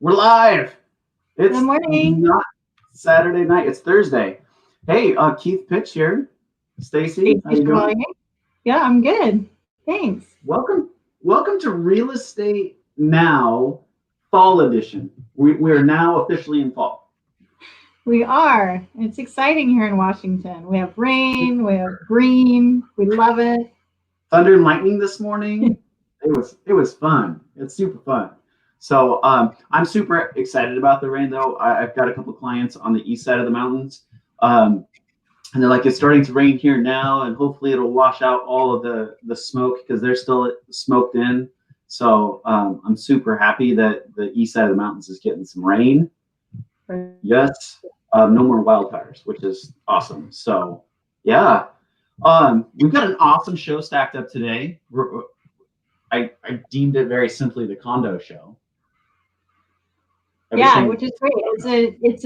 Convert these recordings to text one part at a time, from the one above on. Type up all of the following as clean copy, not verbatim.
We're live. It's Good morning. not Saturday night. It's Thursday. Hey, Keith Pitch here. Stacy, how you doing? Yeah, I'm good. Thanks. Welcome to Real Estate Now Fall Edition. We are now officially in fall. We are. It's exciting here in Washington. We have rain. We have green. We love it. Thunder and lightning this morning. It was fun. It's super fun. So I'm super excited about the rain, though. I've got a couple clients on the east side of the mountains, and they're like, it's starting to rain here now, and hopefully it'll wash out all of the smoke because they're still smoked in. So I'm super happy that the east side of the mountains is getting some rain. Yes, no more wildfires, which is awesome. So yeah, we've got an awesome show stacked up today. I deemed it very simply the Condo Show. Yeah, which is great. It's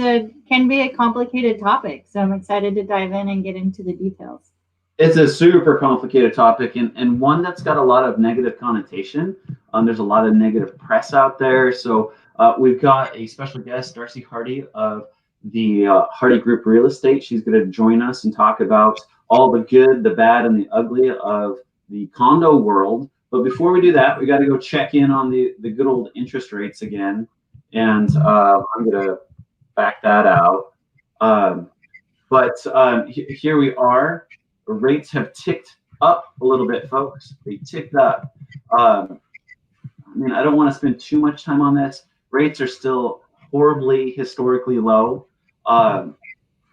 can be a complicated topic, so I'm excited to dive in and get into the details. It's a super complicated topic and one that's got a lot of negative connotation. There's a lot of negative press out there. So we've got a special guest, Darcy Hardy of the Hardy Group Real Estate. She's going to join us and talk about all the good, the bad, and the ugly of the condo world. But before we do that, we got to go check in on the good old interest rates again. And I'm going to back that out. Here we are. Rates have ticked up a little bit, folks. They ticked up. I don't want to spend too much time on this. Rates are still horribly historically low. Do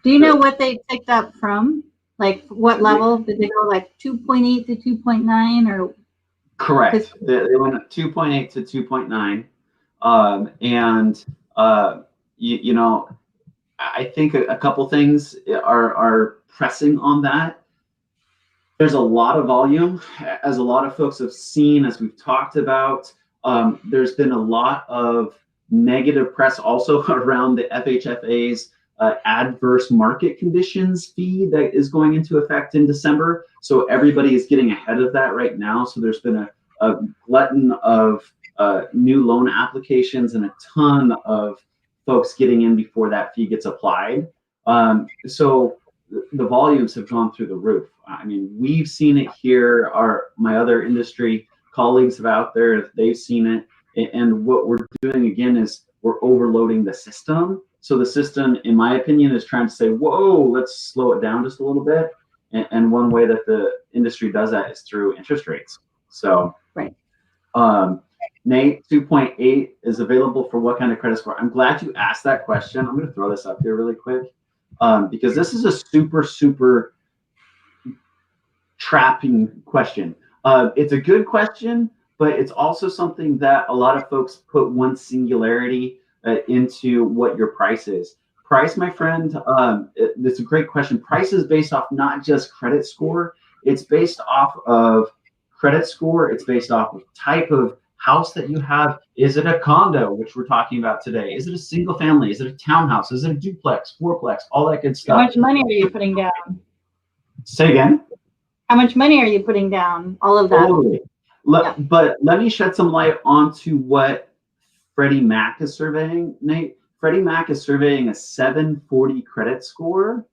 you know what they ticked up from? Like what level? Did they go like 2.8 to 2.9 or? Correct. They went up 2.8 to 2.9. I think a couple things are pressing on that. There's a lot of volume, as a lot of folks have seen, as we've talked about. There's been a lot of negative press also around the FHFA's adverse market conditions fee that is going into effect in December. So everybody is getting ahead of that right now. So there's been a glutton of new loan applications and a ton of folks getting in before that fee gets applied. So the volumes have gone through the roof. I mean, we've seen it here. My other industry colleagues have out there, they've seen it. And what we're doing again is we're overloading the system. So the system, in my opinion, is trying to say, whoa, let's slow it down just a little bit. And one way that the industry does that is through interest rates. So, right. Nate, 2.8 is available for what kind of credit score? I'm glad you asked that question. I'm going to throw this up here really quick because this is a super trapping question. It's a good question, but it's also something that a lot of folks put one singularity into what your price is. Price, my friend, it's a great question. Price is based off not just credit score. It's based off of credit score. It's based off of type of house that you have. Is it a condo, which we're talking about today? Is it a single family? Is it a townhouse? Is it a duplex, fourplex, all that good stuff? How much money are you putting down? Say again? How much money are you putting down? All of that. Totally. But let me shed some light onto what Freddie Mac is surveying, Nate. Freddie Mac is surveying a 740 credit score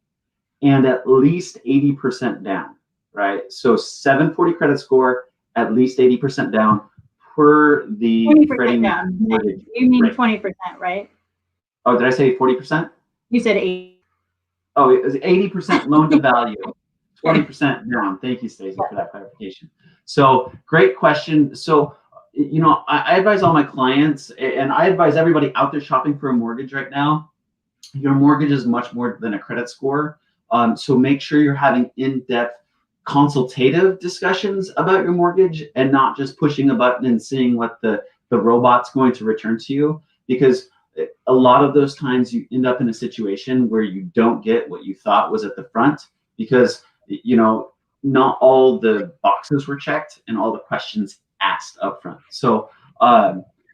and at least 80% down, right? So 740 credit score, at least 80% down per the Freddie Mac. You mean 20%, right? Oh, did I say 40%? You said 80. Oh, it was 80% loan to value, 20% down. Thank you, Stacey, for that clarification. So great question. So, I advise all my clients, and I advise everybody out there shopping for a mortgage right now. Your mortgage is much more than a credit score. So make sure you're having in-depth consultative discussions about your mortgage and not just pushing a button and seeing what the robot's going to return to you, because a lot of those times you end up in a situation where you don't get what you thought was at the front because not all the boxes were checked and all the questions asked up front. So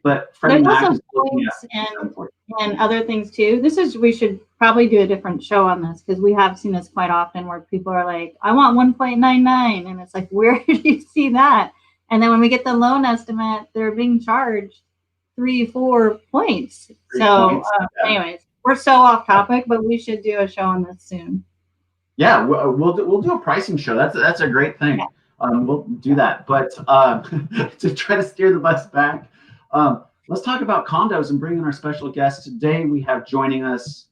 but Freddie Mac is and other things too. We should probably do a different show on this because we have seen this quite often where people are like, I want 1.99, and it's like, where do you see that? And then when we get the loan estimate, they're being charged 3-4 points. Three So, points, yeah. anyways, we're so off topic, but we should do a show on this soon. Yeah, we'll do a pricing show. That's a great thing. Yeah. We'll do that. But to try to steer the bus back, let's talk about condos and bring in our special guest today. We have joining us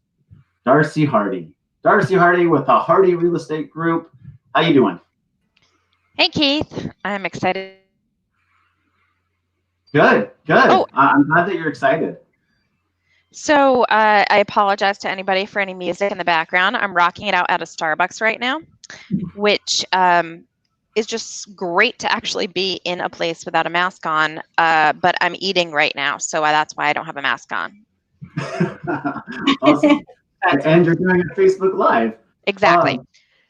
Darcy Hardy. Darcy Hardy with the Hardy Real Estate Group. How you doing? Hey, Keith. I'm excited. Good. Oh. I'm glad that you're excited. So I apologize to anybody for any music in the background. I'm rocking it out at a Starbucks right now, which is just great to actually be in a place without a mask on. But I'm eating right now, so that's why I don't have a mask on. Awesome. And you're doing a Facebook Live. Exactly.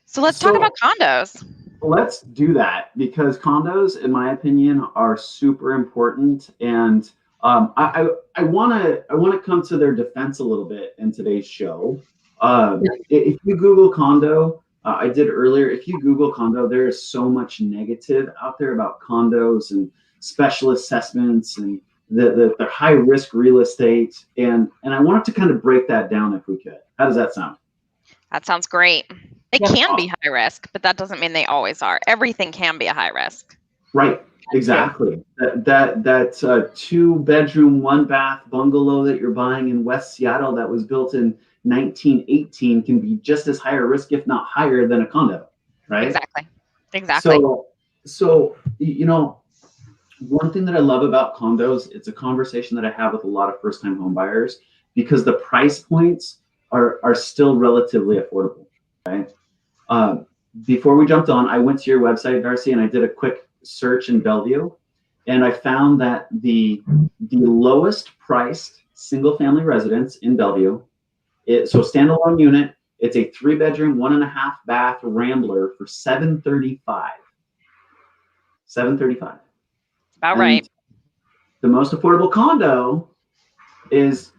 So let's talk about condos. Let's do that, because condos, in my opinion, are super important, and I want to come to their defense a little bit in today's show. If you Google condo, I did earlier. If you Google condo, there is so much negative out there about condos and special assessments and the high risk real estate, and I wanted to kind of break that down if we could. How does that sound? That sounds great. They can be high risk, but that doesn't mean they always are. Everything can be a high risk. Right. Exactly. That 2-bedroom, 1-bath bungalow that you're buying in West Seattle that was built in 1918 can be just as high a risk, if not higher, than a condo. Right. Exactly. So you know, one thing that I love about condos, it's a conversation that I have with a lot of first-time home buyers, because the price points are still relatively affordable. Right. Before we jumped on, I went to your website, Darcy, and I did a quick search in Bellevue, and I found that the lowest priced single family residence in Bellevue, so standalone unit, it's a 3-bedroom, 1.5-bath Rambler for $735. $735. About right. The most affordable condo is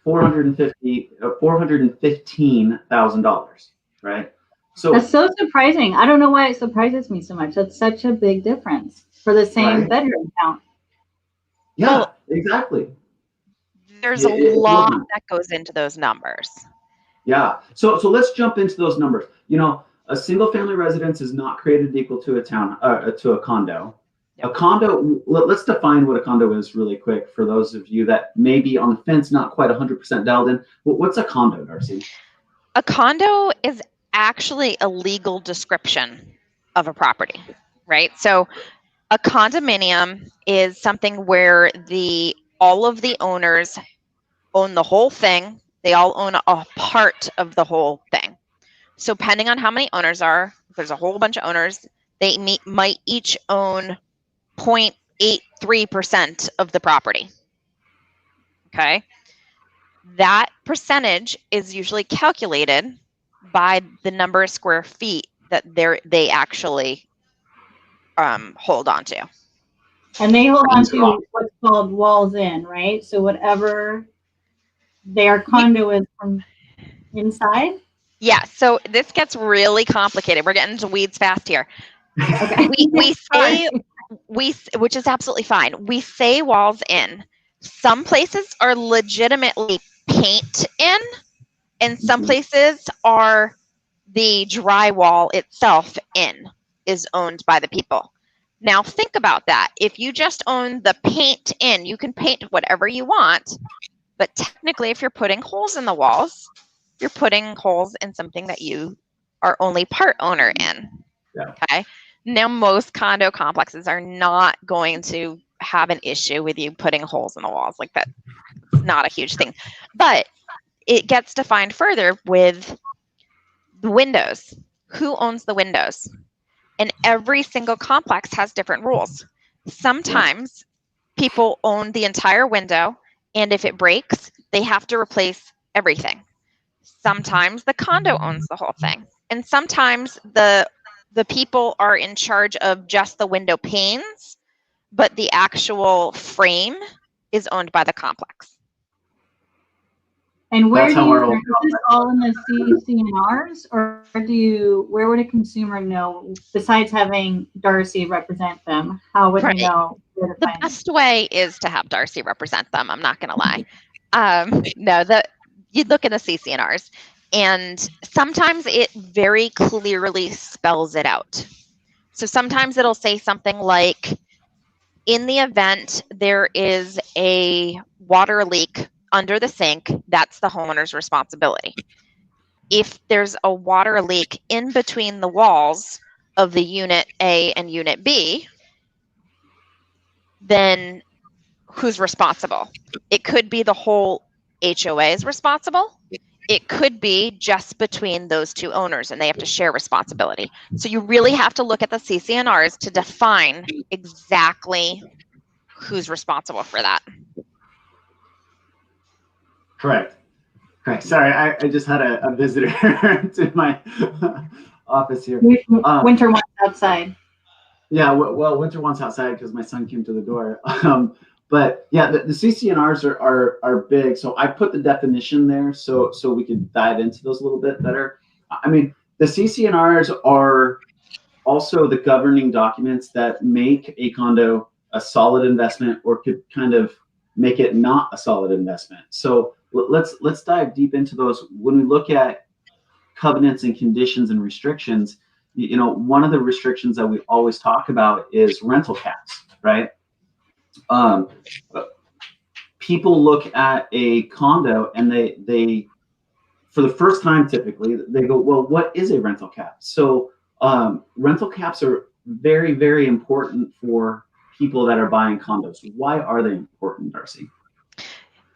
$415,000, right? So that's so surprising. I don't know why it surprises me so much. That's such a big difference for the same bedroom count. Yeah, well, exactly. There's a lot that goes into those numbers. Yeah. So let's jump into those numbers. You know, a single family residence is not created equal to a condo. Yep. A condo, let's define what a condo is really quick for those of you that may be on the fence, not quite 100% dialed in. What's a condo, Darcy? A condo is actually a legal description of a property, right? So a condominium is something where all of the owners own the whole thing. They all own a part of the whole thing. So depending on how many owners are, if there's a whole bunch of owners, they might each own 0.83% of the property. Okay. That percentage is usually calculated by the number of square feet that they actually hold on to. And they hold on to what's called walls in, right? So whatever their condo is from inside. Yeah. So this gets really complicated. We're getting into weeds fast here. Okay. we say which is absolutely fine. We say walls in. Some places are legitimately paint in, and some places are the drywall itself in is owned by the people. Now think about that. If you just own the paint in, you can paint whatever you want, but technically if you're putting holes in the walls, you're putting holes in something that you are only part owner in. Yeah. Okay. Now most condo complexes are not going to have an issue with you putting holes in the walls like that. It's not a huge thing, but it gets defined further with the windows. Who owns the windows? And every single complex has different rules. Sometimes people own the entire window, and if it breaks, they have to replace everything. Sometimes the condo owns the whole thing. And sometimes the people are in charge of just the window panes, but the actual frame is owned by the complex. And where That's do how you, our old is this all in the CC&Rs, or where would a consumer know, besides having Darcy represent them, how would Right. they know where to The find them? best way is to have Darcy represent them. I'm not going to lie. No, you look in the CC&Rs, and sometimes it very clearly spells it out. So sometimes it'll say something like, in the event there is a water leak under the sink, that's the homeowner's responsibility. If there's a water leak in between the walls of the unit A and unit B, then who's responsible? It could be the whole HOA is responsible. It could be just between those two owners and they have to share responsibility. So you really have to look at the CC&Rs to define exactly who's responsible for that. Correct. Sorry, I just had a visitor to my office here. Winter one's outside. Yeah, well, winter one's outside because my son came to the door. But yeah, the CC&Rs are big. So I put the definition there so we can dive into those a little bit better. I mean, the CC&Rs are also the governing documents that make a condo a solid investment, or could kind of make it not a solid investment. So let's dive deep into those. When we look at covenants and conditions and restrictions, you know, one of the restrictions that we always talk about is rental caps, right? People look at a condo and they for the first time, typically they go, well, what is a rental cap? So rental caps are very, very important for people that are buying condos. Why are they important, Darcy?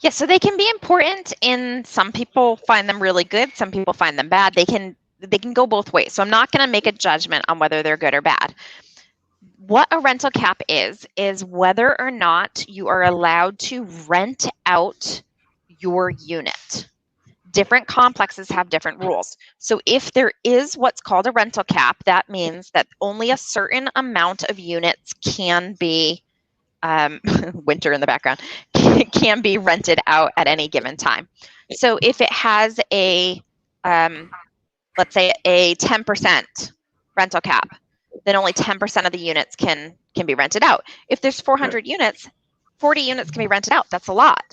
Yeah, so they can be important, and some people find them really good. Some people find them bad. They can go both ways. So I'm not going to make a judgment on whether they're good or bad. What a rental cap is whether or not you are allowed to rent out your unit. Different complexes have different rules. So if there is what's called a rental cap, that means that only a certain amount of units can be winter in the background, can be rented out at any given time. So if it has a, let's say a 10% rental cap, then only 10% of the units can be rented out. If there's 400 units, 40 units can be rented out. That's a lot.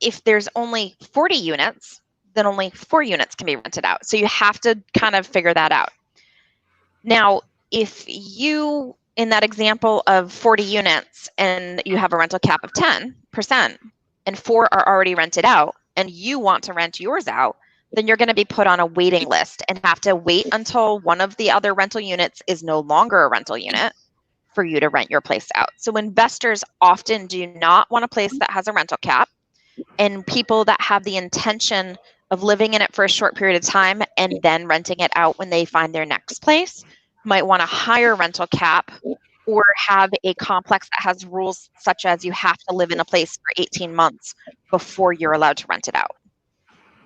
If there's only 40 units, then only 4 units can be rented out. So you have to kind of figure that out. Now, if you, in that example of 40 units, and you have a rental cap of 10%, and 4 are already rented out, and you want to rent yours out, then you're going to be put on a waiting list and have to wait until one of the other rental units is no longer a rental unit for you to rent your place out. So investors often do not want a place that has a rental cap, and people that have the intention of living in it for a short period of time and then renting it out when they find their next place might want a higher rental cap, or have a complex that has rules such as you have to live in a place for 18 months before you're allowed to rent it out.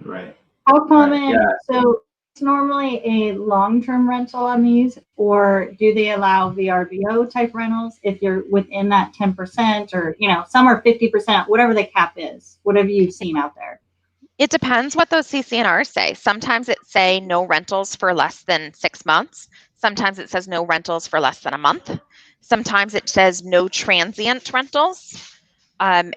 Right. How common, Right, yeah. so it's normally a long-term rental on these, or do they allow VRBO type rentals if you're within that 10%, or, you know, some are 50%, whatever the cap is, whatever you've seen out there? It depends what those CC&Rs say. Sometimes it say no rentals for less than 6 months. Sometimes it says no rentals for less than a month. Sometimes it says no transient rentals. And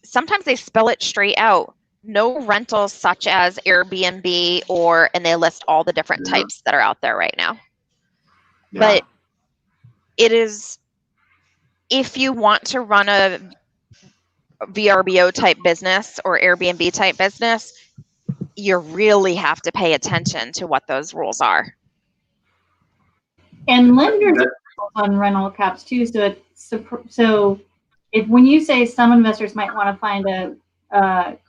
sometimes they spell it straight out. No rentals such as Airbnb, and they list all the different types that are out there right now. Yeah. But it is, if you want to run a VRBO type business or Airbnb type business, you really have to pay attention to what those rules are. And lenders on rental caps too. So if, when you say some investors might want to find a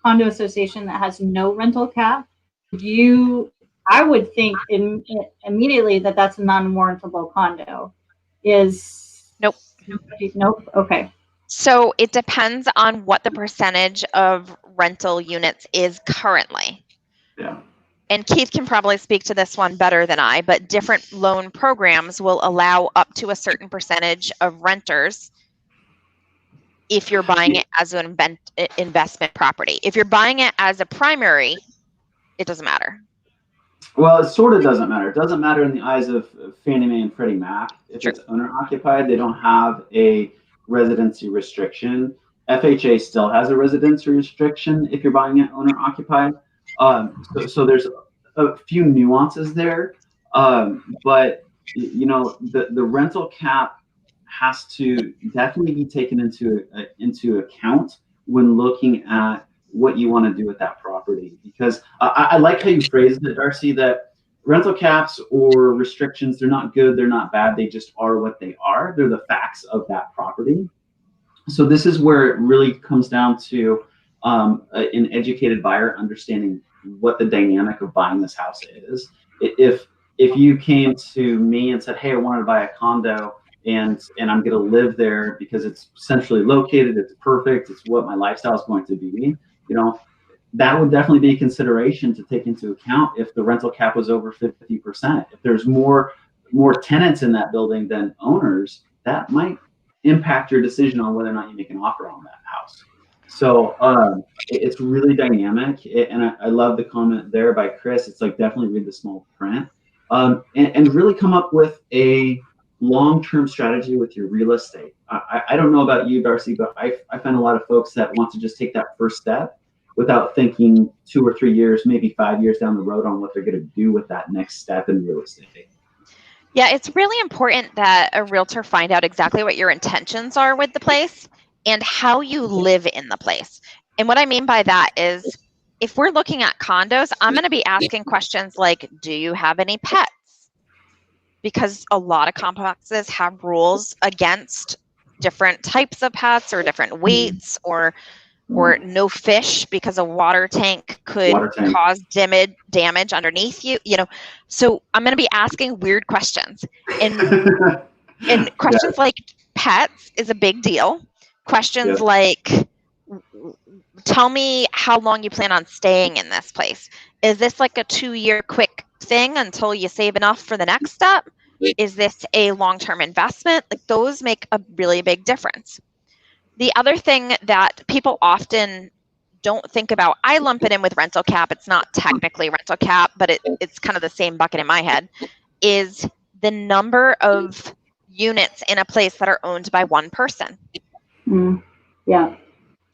condo association that has no rental cap, I would think immediately that that's a non-warrantable condo. Nope. Okay. So it depends on what the percentage of rental units is currently. Yeah. And Keith can probably speak to this one better than I, but different loan programs will allow up to a certain percentage of renters if you're buying it as an investment property. If you're buying it as a primary, it doesn't matter. Well, it sort of doesn't matter. It doesn't matter in the eyes of Fannie Mae and Freddie Mac. If Sure. it's owner occupied, they don't have a residency restriction. FHA still has a residency restriction if you're buying it owner occupied. So there's a few nuances there, but you know the rental cap has to definitely be taken into account when looking at what you want to do with that property, because I like how you phrased it, Darcy, that rental caps or restrictions, they're not good, they're not bad, they just are what they are. They're the facts of that property. So this is where it really comes down to an educated buyer understanding what the dynamic of buying this house is. If you came to me and said, hey, I wanted to buy a condo and I'm going to live there because it's centrally located, it's perfect, it's what my lifestyle is going to be, you know, that would definitely be a consideration to take into account if the rental cap was over 50%. If there's more tenants in that building than owners, that might impact your decision on whether or not you make an offer on that house. So it's really dynamic, and I love the comment there by Chris. It's like, definitely read the small print, and really come up with a long-term strategy with your real estate. I don't know about you, Darcy, but I find a lot of folks that want to just take that first step without thinking 2 or 3 years, maybe 5 years down the road on what they're going to do with that next step in real estate. Yeah, it's really important that a realtor find out exactly what your intentions are with the place and how you live in the place. And what I mean by that is, if we're looking at condos, I'm going to be asking questions like, do you have any pets? Because a lot of complexes have rules against different types of pets or different weights, or no fish because a water tank could cause damage underneath you, you know. So I'm going to be asking weird questions, and questions like pets is a big deal. Questions like, tell me how long you plan on staying in this place. Is this like a 2-year quick thing until you save enough for the next step? Is this a long-term investment? Like, those make a really big difference. The other thing that people often don't think about, I lump it in with rental cap. It's not technically rental cap, but it's kind of the same bucket in my head, is the number of units in a place that are owned by one person. Yeah.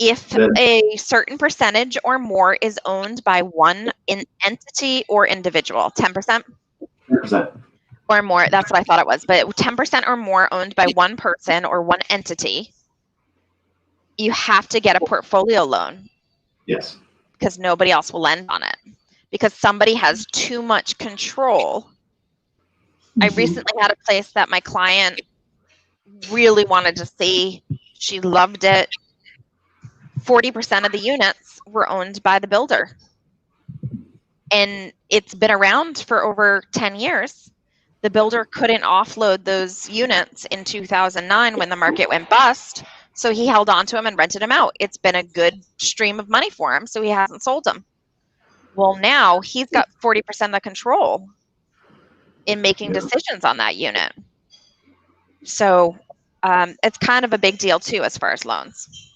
If a certain percentage or more is owned by one entity or individual, 10%? 10%. Or more, that's what I thought it was, but 10% or more owned by one person or one entity, you have to get a portfolio loan. Yes. Because nobody else will lend on it. Because somebody has too much control. I recently had a place that my client really wanted to see. She loved it. 40% of the units were owned by the builder. And it's been around for over 10 years. The builder couldn't offload those units in 2009 when the market went bust. So he held on to them and rented them out. It's been a good stream of money for him, so he hasn't sold them. Well, now he's got 40% of the control in making decisions on that unit. So it's kind of a big deal too as far as loans.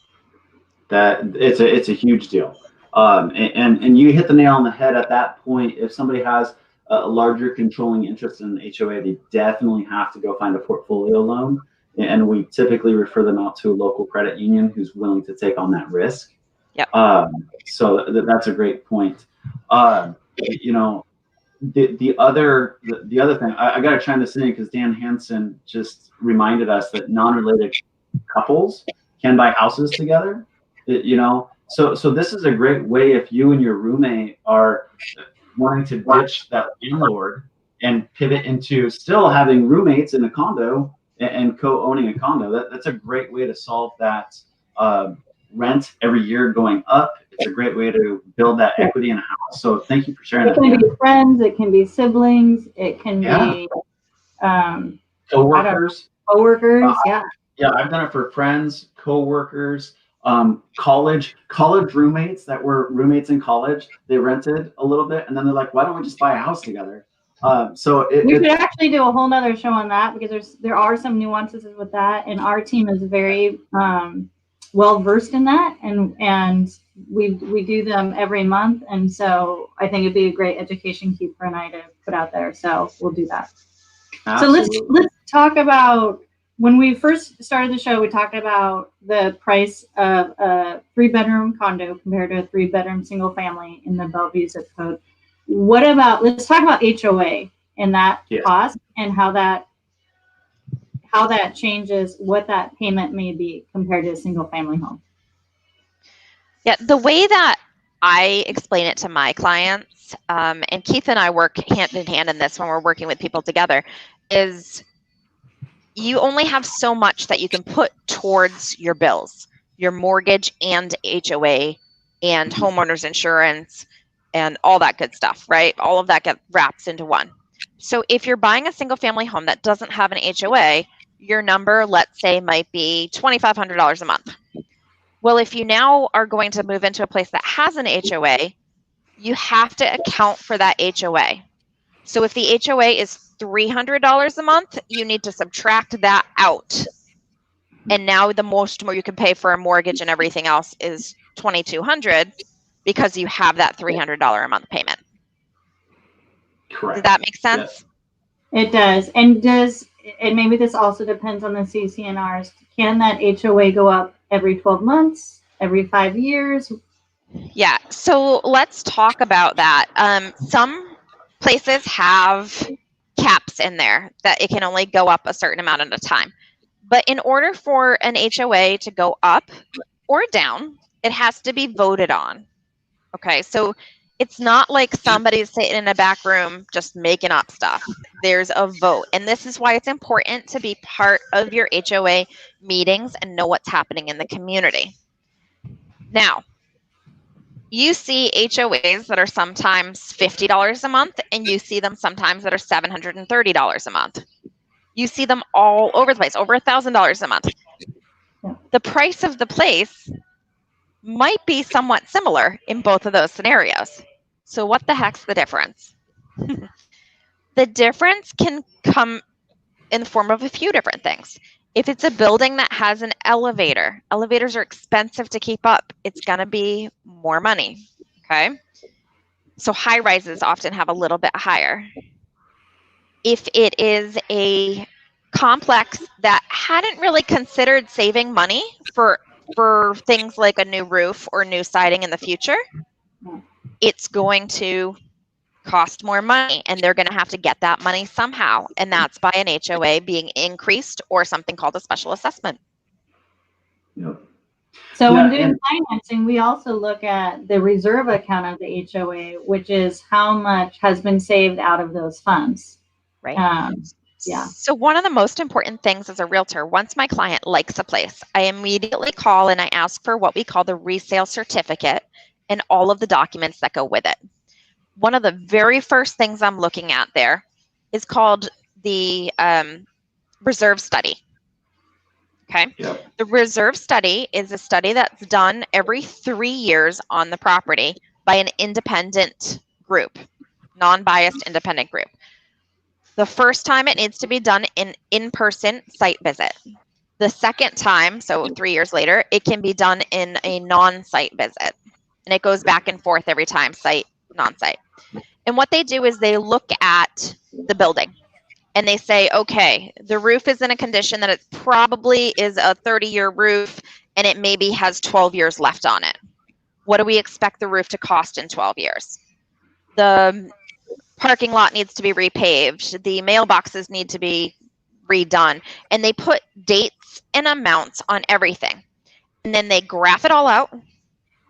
That it's a huge deal. And you hit the nail on the head at that point. If somebody has a larger controlling interest in the HOA, they definitely have to go find a portfolio loan. And we typically refer them out to a local credit union who's willing to take on that risk. Yep. So that's a great point. You know, the other thing, I got to chime this in because Dan Hansen just reminded us that non-related couples can buy houses together. You know, so this is a great way if you and your roommate are wanting to ditch that landlord and pivot into still having roommates in a condo and co-owning a condo. That's a great way to solve that rent every year going up. It's a great way to build that equity in a house. So thank you for sharing that. It can be friends, it can be siblings, it can be coworkers. Yeah, I've done it for friends, coworkers, college roommates that were roommates in college. They rented a little bit and then they're like, why don't we just buy a house together? We could actually do a whole nother show on that because there are some nuances with that, and our team is very well versed in that, and we do them every month, and so I think it'd be a great education key for an eye to put out there. So we'll do that. Absolutely. So let's talk about, when we first started the show, we talked about the price of a 3-bedroom condo compared to a 3-bedroom single family in the Bellevue zip code. What about, let's talk about HOA and that cost and how that changes what that payment may be compared to a single family home. Yeah, the way that I explain it to my clients, and Keith and I work hand in hand in this when we're working with people together, is you only have so much that you can put towards your bills, your mortgage and HOA and homeowners insurance and all that good stuff, right? All of that gets wraps into one. So if you're buying a single family home that doesn't have an HOA, your number, let's say, might be $2,500 a month. Well, if you now are going to move into a place that has an HOA, you have to account for that HOA. So if the HOA is $300 a month, you need to subtract that out. And now the most more you can pay for a mortgage and everything else is $2,200 because you have that $300 a month payment. Correct. Does that make sense? Yes. It does. And maybe this also depends on the CC&Rs. Can that HOA go up every 12 months, every 5 years? Yeah. So let's talk about that. Some places have caps in there that it can only go up a certain amount at a time. But in order for an HOA to go up or down, it has to be voted on. Okay. So it's not like somebody's sitting in a back room just making up stuff. There's a vote. And this is why it's important to be part of your HOA meetings and know what's happening in the community. Now, you see HOAs that are sometimes $50 a month, and you see them sometimes that are $730 a month. You see them all over the place, over $1,000 a month. Yeah. The price of the place might be somewhat similar in both of those scenarios. So what the heck's the difference? The difference can come in the form of a few different things. If it's a building that has an elevator, elevators are expensive to keep up. It's going to be more money, okay? So high rises often have a little bit higher. If it is a complex that hadn't really considered saving money for things like a new roof or new siding in the future, it's going to cost more money, and they're going to have to get that money somehow, and that's by an HOA being increased or something called a special assessment. Yep. So when doing financing, we also look at the reserve account of the HOA, which is how much has been saved out of those funds. Right. Yeah. So one of the most important things as a realtor, once my client likes a place, I immediately call and I ask for what we call the resale certificate and all of the documents that go with it. One of the very first things I'm looking at there is called the reserve study. Okay. Yep. The reserve study is a study that's done every 3 years on the property by an independent group, non-biased independent group. The first time it needs to be done in-person site visit. The second time, so 3 years later, it can be done in a non-site visit. And it goes back and forth every time, site, non-site. And what they do is they look at the building and they say, okay, the roof is in a condition that it probably is a 30-year roof and it maybe has 12 years left on it. What do we expect the roof to cost in 12 years? The parking lot needs to be repaved. The mailboxes need to be redone. And they put dates and amounts on everything. And then they graph it all out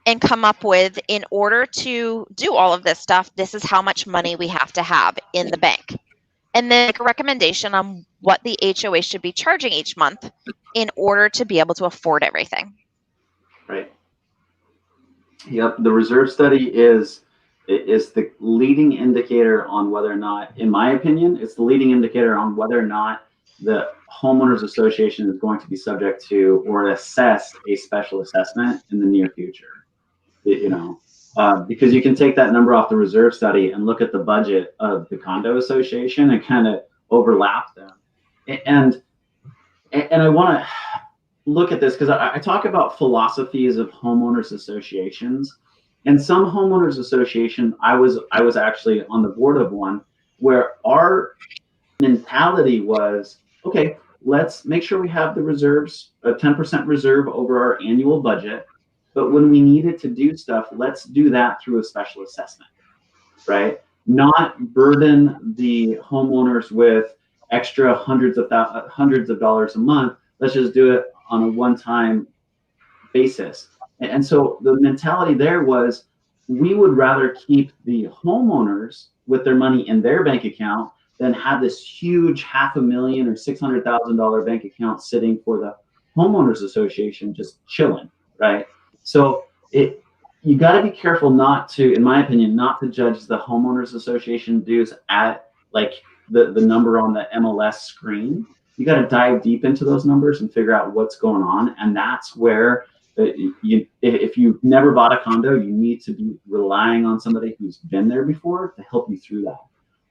and come up with, in order to do all of this stuff, this is how much money we have to have in the bank. And then make a recommendation on what the HOA should be charging each month in order to be able to afford everything. Right. Yep. The reserve study is the leading indicator on whether or not, in my opinion, it's the leading indicator on whether or not the homeowners association is going to be subject to or assessed a special assessment in the near future. Because you can take that number off the reserve study and look at the budget of the condo association and kind of overlap them. And I want to look at this, because I talk about philosophies of homeowners associations, and some homeowners association, I was actually on the board of one where our mentality was, okay, let's make sure we have the reserves, a 10% reserve over our annual budget. But when we needed to do stuff, let's do that through a special assessment, right? Not burden the homeowners with extra hundreds of dollars a month. Let's just do it on a one-time basis. And so the mentality there was, we would rather keep the homeowners with their money in their bank account than have this huge $500,000 or $600,000 bank account sitting for the homeowners association just chilling, right? So you got to be careful not to, in my opinion, not to judge the homeowners association dues at like the number on the MLS screen. You got to dive deep into those numbers and figure out what's going on. And that's where if you've never bought a condo, you need to be relying on somebody who's been there before to help you through that.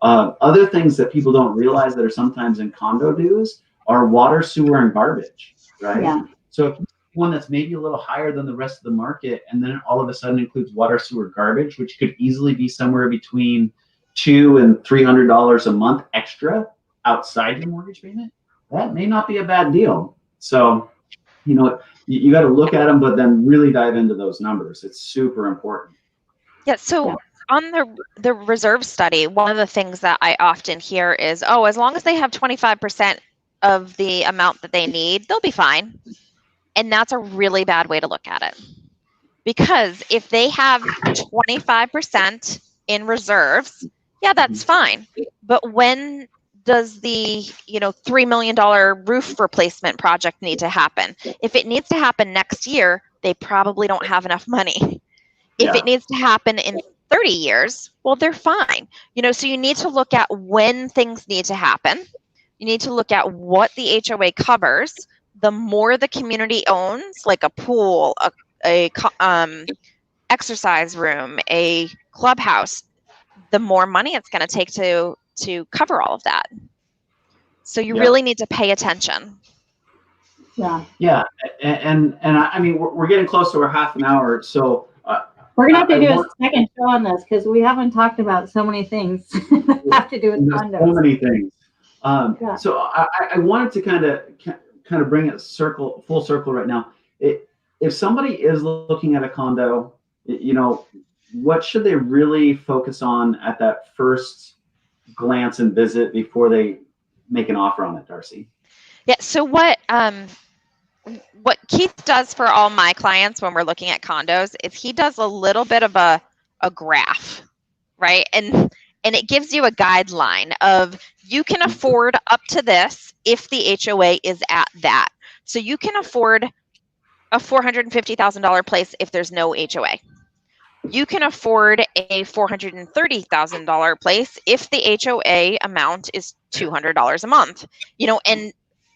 Other things that people don't realize that are sometimes in condo dues are water, sewer, and garbage, right? Yeah. So if one that's maybe a little higher than the rest of the market, and then it all of a sudden includes water, sewer, garbage, which could easily be somewhere between $200 and $300 a month extra outside your mortgage payment, that may not be a bad deal. So, you got to look at them, but then really dive into those numbers. It's super important. Yeah. So on the reserve study, one of the things that I often hear is, oh, as long as they have 25% of the amount that they need, they'll be fine. And that's a really bad way to look at it. Because if they have 25% in reserves, yeah, that's fine. But when does the $3 million roof replacement project need to happen? If it needs to happen next year, they probably don't have enough money. If it needs to happen in 30 years, well, they're fine. So you need to look at when things need to happen. You need to look at what the HOA covers. The more the community owns, like a pool, a exercise room, a clubhouse, the more money it's going to take to cover all of that. So you really need to pay attention. Yeah. Yeah. And I mean, we're getting close to our half an hour. So we're going to have to do a second show on this because we haven't talked about so many things that have to do with condos. So many things. So I wanted to kind of bring it full circle right now. If somebody is looking at a condo, what should they really focus on at that first glance and visit before they make an offer on it, Darcy? Yeah. So what Keith does for all my clients when we're looking at condos is he does a little bit of a graph, right? And it gives you a guideline of you can afford up to this if the HOA is at that. So you can afford a $450,000 place if there's no HOA. You can afford a $430,000 place if the HOA amount is $200 a month,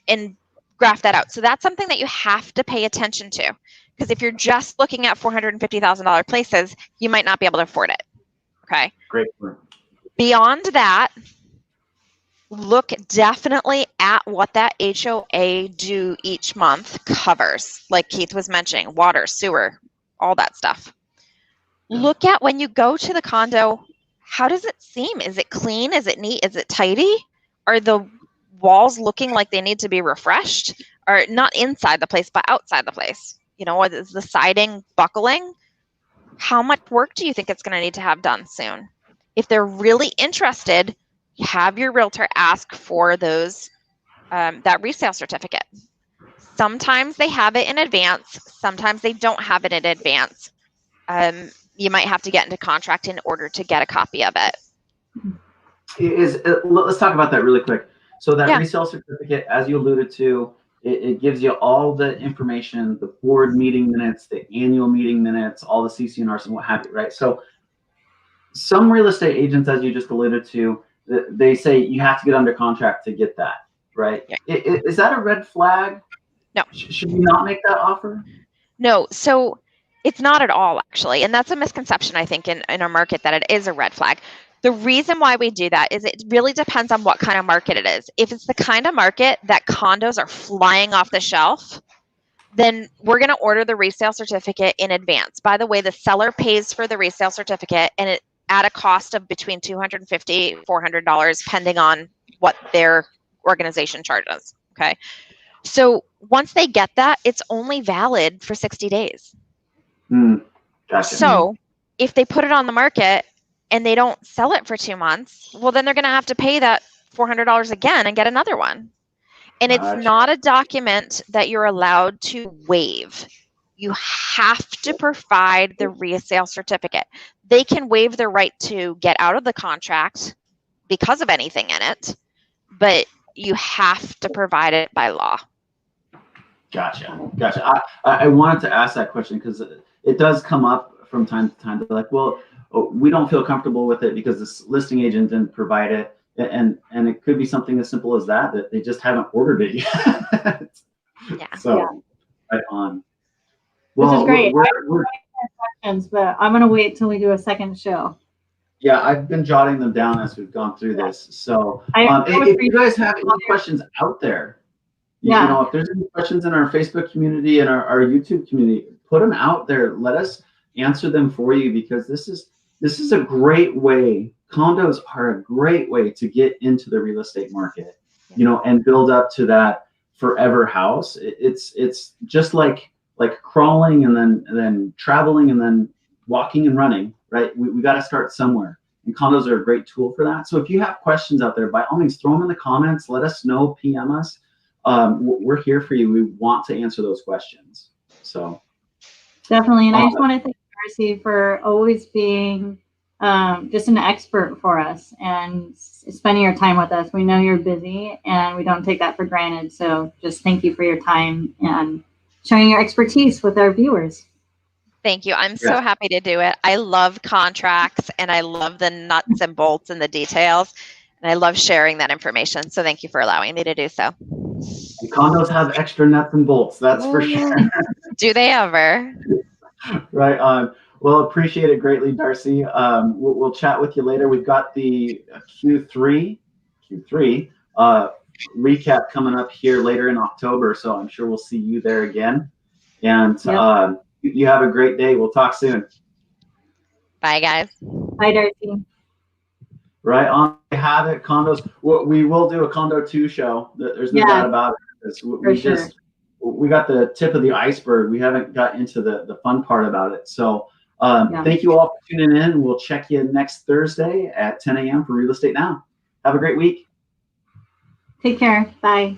and graph that out. So that's something that you have to pay attention to, because if you're just looking at $450,000 places, you might not be able to afford it. Okay. Great. Beyond that, look definitely at what that HOA due each month covers, like Keith was mentioning, water, sewer, all that stuff. Look at when you go to the condo, how does it seem? Is it clean? Is it neat? Is it tidy? Are the walls looking like they need to be refreshed? Or not inside the place, but outside the place? Is the siding buckling? How much work do you think it's going to need to have done soon? If they're really interested, have your realtor ask for those that resale certificate. Sometimes they have it in advance. Sometimes they don't have it in advance. You might have to get into contract in order to get a copy of it. Let's talk about that really quick. So that resale certificate, as you alluded to, it gives you all the information, the board meeting minutes, the annual meeting minutes, all the CC&Rs and what have you, right? So some real estate agents, as you just alluded to, they say you have to get under contract to get that, right? Yeah. Is that a red flag? No. Should we not make that offer? No. So it's not at all, actually. And that's a misconception, I think, in our market, that it is a red flag. The reason why we do that is it really depends on what kind of market it is. If it's the kind of market that condos are flying off the shelf, then we're going to order the resale certificate in advance. By the way, the seller pays for the resale certificate, and it at a cost of between $250 $400, depending on what their organization charges. Okay. So once they get that, it's only valid for 60 days. Gotcha. So if they put it on the market and they don't sell it for 2 months, well, then they're going to have to pay that $400 again and get another one. And it's not a document that you're allowed to waive. You have to provide the resale certificate. They can waive their right to get out of the contract because of anything in it, but you have to provide it by law. Gotcha. I wanted to ask that question because it does come up from time to time. They're like, well, we don't feel comfortable with it because this listing agent didn't provide it. And it could be something as simple as that they just haven't ordered it yet. Yeah. So, right on. Well, this is great. We're, Questions, but I'm going to wait till we do a second show. yeah, I've been jotting them down as we've gone through this. So if you guys have any questions out there, you know, if there's any questions in our Facebook community and our YouTube community, put them out there. Let us answer them for you, because this is a great way. Condos are a great way to get into the real estate market, you know, and build up to that forever house. It's just like crawling and then traveling and then walking and running, right? We got to start somewhere, and condos are a great tool for that. So if you have questions out there, by all means, throw them in the comments. Let us know, PM us. We're here for you. We want to answer those questions. So definitely. And I just want to thank Darcy for always being just an expert for us and spending your time with us. We know you're busy and we don't take that for granted. So just thank you for your time and showing your expertise with our viewers. Thank you. I'm so happy to do it. I love contracts and I love the nuts and bolts and the details. And I love sharing that information. So thank you for allowing me to do so. And condos have extra nuts and bolts, that's for sure. Do they ever? Right on. Well, appreciate it greatly, Darcy. We'll chat with you later. We've got the Q3 recap coming up here later in October, so I'm sure we'll see you there again. And you have a great day. We'll talk soon. Bye, guys. Bye, Darcy. Right on. We have it, condos. We will do a Condo 2 show. There's no doubt about it. We got the tip of the iceberg. We haven't got into the fun part about it. So thank you all for tuning in. We'll check you next Thursday at 10 a.m. for Real Estate Now. Have a great week. Take care. Bye.